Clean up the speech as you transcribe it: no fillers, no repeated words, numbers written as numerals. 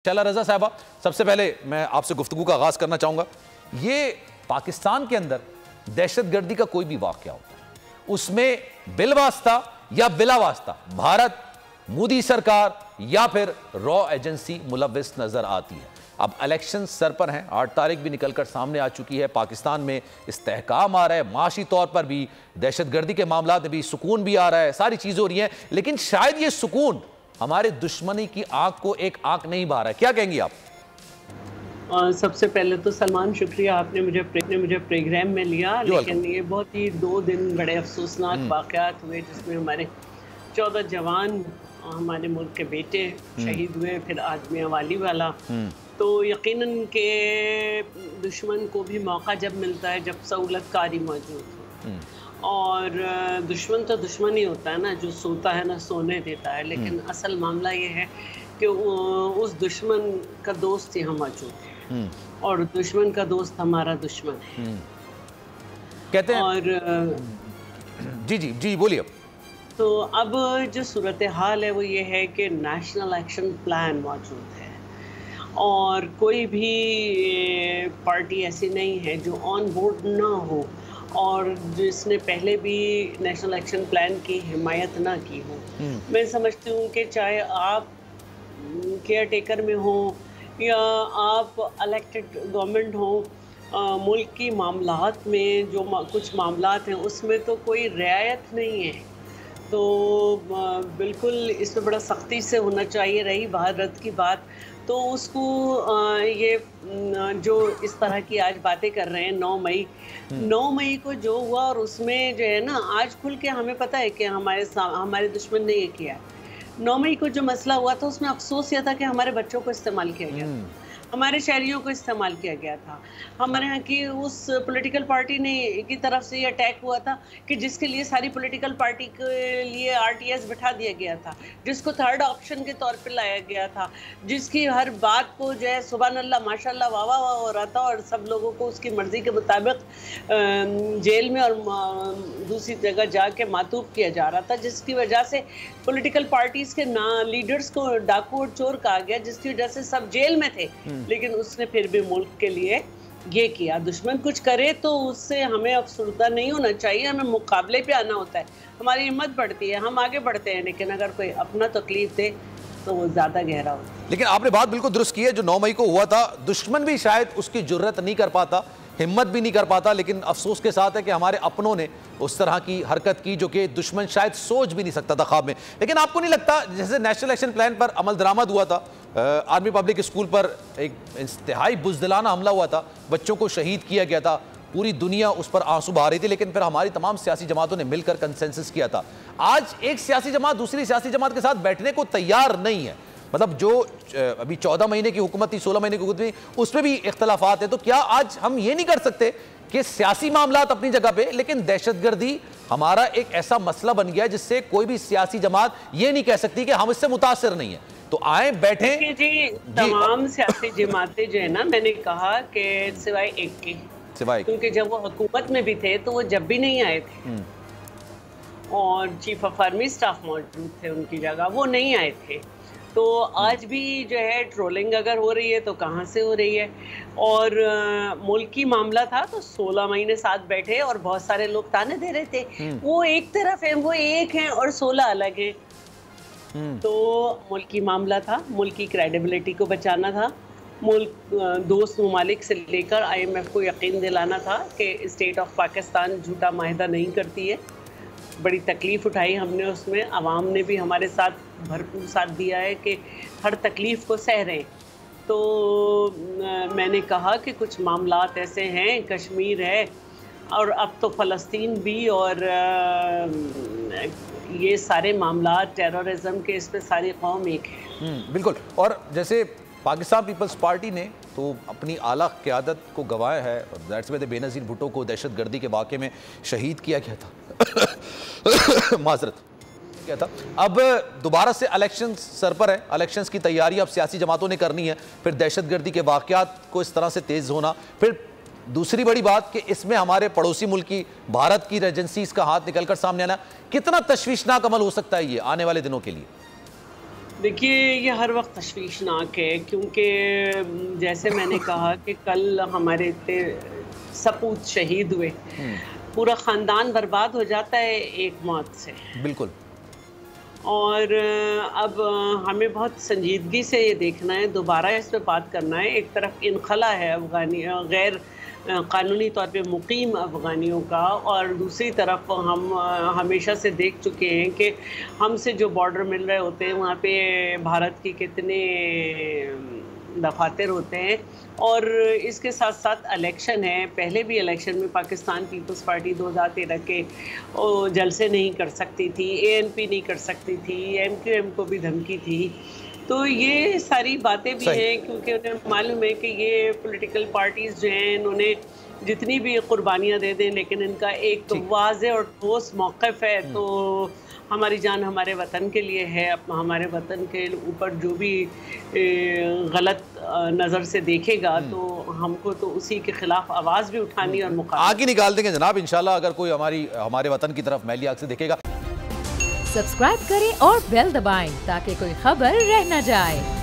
शैला रजा साहबा, सबसे पहले मैं आपसे गुफ्तगू का आगाज करना चाहूंगा। ये पाकिस्तान के अंदर दहशतगर्दी का कोई भी वाकया होता है, उसमें बिलवास्ता या बिला वास्ता भारत, मोदी सरकार या फिर रॉ एजेंसी मुलव्विस नजर आती है। अब इलेक्शन सर पर हैं, 8 तारीख भी निकलकर सामने आ चुकी है। पाकिस्तान में इस्तेहकाम आ रहा है, माशी तौर पर भी, दहशतगर्दी के मामला में भी सुकून भी आ रहा है, सारी चीजें हो रही हैं, लेकिन शायद ये सुकून हमारे दुश्मनी की आंख को एक आंख नहीं भा रहा है। क्या कहेंगी आप? सबसे पहले तो सलमान, शुक्रिया, आपने मुझे प्रोग्राम में लिया। लेकिन ये बहुत ही 2 दिन बड़े अफसोसनाक वाक़यात हुए, जिसमें हमारे 14 जवान हमारे मुल्क के बेटे शहीद हुए, फिर आज मियां वाली वाला। तो यकीनन के दुश्मन को भी मौका जब मिलता है जब सहूलतकारी मौजूद हो, और दुश्मन तो दुश्मन ही होता है ना, जो सोता है ना सोने देता है। लेकिन असल मामला ये है कि उस दुश्मन का दोस्त यहाँ मौजूद है, और दुश्मन का दोस्त हमारा दुश्मन है, कहते हैं। और जी बोलिए। तो अब जो सूरत हाल है वो ये है कि नेशनल एक्शन प्लान मौजूद है, और कोई भी पार्टी ऐसी नहीं है जो ऑन बोर्ड ना हो और जिसने पहले भी नेशनल एक्शन प्लान की हिमायत ना की हो। मैं समझती हूँ कि चाहे आप केयर टेकर में हो या आप इलेक्टेड गवर्नमेंट हो, मुल्क की मामलात में जो कुछ मामलात हैं उसमें तो कोई रियायत नहीं है। तो बिल्कुल इसमें बड़ा सख्ती से होना चाहिए। रही भारत की बात, तो उसको ये जो इस तरह की आज बातें कर रहे हैं 9 मई को जो हुआ, और उसमें जो है ना, आज खुल के हमें पता है कि हमारे दुश्मन ने ये किया। 9 मई को जो मसला हुआ था उसमें अफसोस यह था कि हमारे बच्चों को इस्तेमाल किया गया था, हमारे शहरियों को इस्तेमाल किया गया था। हमारे यहाँ की उस पॉलिटिकल पार्टी ने की तरफ से ये अटैक हुआ था कि जिसके लिए सारी पॉलिटिकल पार्टी के लिए RTS बिठा दिया गया था, जिसको थर्ड ऑप्शन के तौर पे लाया गया था, जिसकी हर बात को जो है सुभान अल्लाह माशाल्लाह वाह वाह हो रहा था, और सब लोगों को उसकी मर्जी के मुताबिक जेल में और दूसरी जगह जाके मातूब किया जा रहा था, जिसकी वजह से पॉलिटिकल पार्टीज के लीडर्स को डाकू और चोर कहा गया, जिसकी वजह से सब जेल में थे। लेकिन उसने फिर भी मुल्क के लिए ये किया। दुश्मन कुछ करे तो उससे हमें अफसरदा नहीं होना चाहिए, हमें मुकाबले पे आना होता है, हमारी हिम्मत बढ़ती है, हम आगे बढ़ते हैं। लेकिन अगर कोई अपना तकलीफ दे तो वो ज़्यादा गहरा होता है। लेकिन आपने बात बिल्कुल दुरुस्त की है, जो 9 मई को हुआ था, दुश्मन भी शायद उसकी जुर्रत नहीं कर पाता, हिम्मत भी नहीं कर पाता, लेकिन अफसोस के साथ है कि हमारे अपनों ने उस तरह की हरकत की जो कि दुश्मन शायद सोच भी नहीं सकता था ख्वाब में। लेकिन आपको नहीं लगता जैसे नेशनल एक्शन प्लान पर अमल दरामद हुआ था, आर्मी पब्लिक स्कूल पर एक इंतहाई बुज़दिलाना हमला हुआ था, बच्चों को शहीद किया गया था, पूरी दुनिया उस पर आंसू बहा रही थी, लेकिन फिर हमारी तमाम सियासी जमातों ने मिलकर कंसेंसस किया था। आज एक सियासी जमात दूसरी सियासी जमात के साथ बैठने को तैयार नहीं है। मतलब जो अभी 14 महीने की हुकूमत थी, 16 महीने की हुकूमत थी, उसमें भी इख्तलाफात है। तो क्या आज हम ये नहीं कर सकते कि सियासी मामलात अपनी जगह पे, लेकिन दहशतगर्दी हमारा एक ऐसा मसला बन गया है जिससे कोई भी सियासी जमात ये नहीं कह सकती कि हम इससे मुतासिर नहीं है, तो आए बैठे जी। तमाम सियासी जमातें जो है ना, मैंने कहा कि सिवाय एक के, क्योंकि जब वो हुकूमत में भी थे तो वो जब भी नहीं आए थे, और चीफ ऑफ आर्मी स्टाफ मौजूद थे उनकी जगह, वो नहीं आए थे। तो आज भी जो है ट्रोलिंग अगर हो रही है तो कहाँ से हो रही है, और मुल्की मामला था तो 16 महीने साथ बैठे और बहुत सारे लोग ताने दे रहे थे वो एक तरफ है, वो एक हैं और 16 अलग हैं। तो मुल्की मामला था, मुल्क की क्रेडिबिलिटी को बचाना था, मुल्क दोस्त ममालिक से लेकर IMF को यकीन दिलाना था कि स्टेट ऑफ पाकिस्तान झूठा माहिदा नहीं करती है। बड़ी तकलीफ़ उठाई हमने उसमें, आवाम ने भी हमारे साथ भरपूर साथ दिया है कि हर तकलीफ़ को सह रहे हैं। तो मैंने कहा कि कुछ मामलात ऐसे हैं, कश्मीर है और अब तो फ़लस्तीन भी, और ये सारे मामलात टेररिज्म के, इस पे सारी कौम एक है। बिल्कुल। और जैसे पाकिस्तान पीपल्स पार्टी ने तो अपनी आला क़यादत को गंवाया है, और दैट्स व्हाई बेनज़ीर भुट्टो को दहशतगर्दी के वाक़े में शहीद किया गया था माजरत किया था। अब दोबारा से इलेक्शन सर पर है, इलेक्शंस की तैयारी अब सियासी जमातों ने करनी है, फिर दहशतगर्दी के वाक़यात को इस तरह से तेज़ होना, फिर दूसरी बड़ी बात कि इसमें हमारे पड़ोसी मुल्क की भारत की एजेंसीज का हाथ निकलकर सामने आना, कितना तशवीशनाक अमल हो सकता है ये आने वाले दिनों के लिए? देखिए, ये हर वक्त तशवीशनाक है, क्योंकि जैसे मैंने कहा कि कल हमारे इतने सपूत शहीद हुए, पूरा ख़ानदान बर्बाद हो जाता है एक मौत से। बिल्कुल। और अब हमें बहुत संजीदगी से ये देखना है, दोबारा इस पे बात करना है। एक तरफ इनखला है अफ़गानी गैर कानूनी तौर पे मुकीम अफ़गानियों का, और दूसरी तरफ हम हमेशा से देख चुके हैं कि हमसे जो बॉर्डर मिल रहे होते हैं वहाँ पे भारत की कितने दफातर होते हैं। और इसके साथ साथ इलेक्शन है, पहले भी इलेक्शन में पाकिस्तान पीपल्स पार्टी 2013 के जलसे नहीं कर सकती थी, एएनपी नहीं कर सकती थी, एमक्यूएम को भी धमकी थी। तो ये सारी बातें भी हैं, क्योंकि उन्हें मालूम है कि ये पॉलिटिकल पार्टीज़ जो हैं, इन्होंने जितनी भी कुर्बानियाँ दे दें, लेकिन इनका एक वाज़ेह और ठोस मौक़िफ़ है। तो हमारी जान हमारे वतन के लिए है, हमारे वतन के ऊपर जो भी गलत नज़र से देखेगा तो हमको तो उसी के खिलाफ आवाज़ भी उठानी और मुकाबला आगे निकाल देंगे जनाब, इंशाल्लाह। अगर कोई हमारे वतन की तरफ मैली आंख से देखेगा। सब्सक्राइब करें और बेल दबाएं ताकि कोई खबर रह न जाए।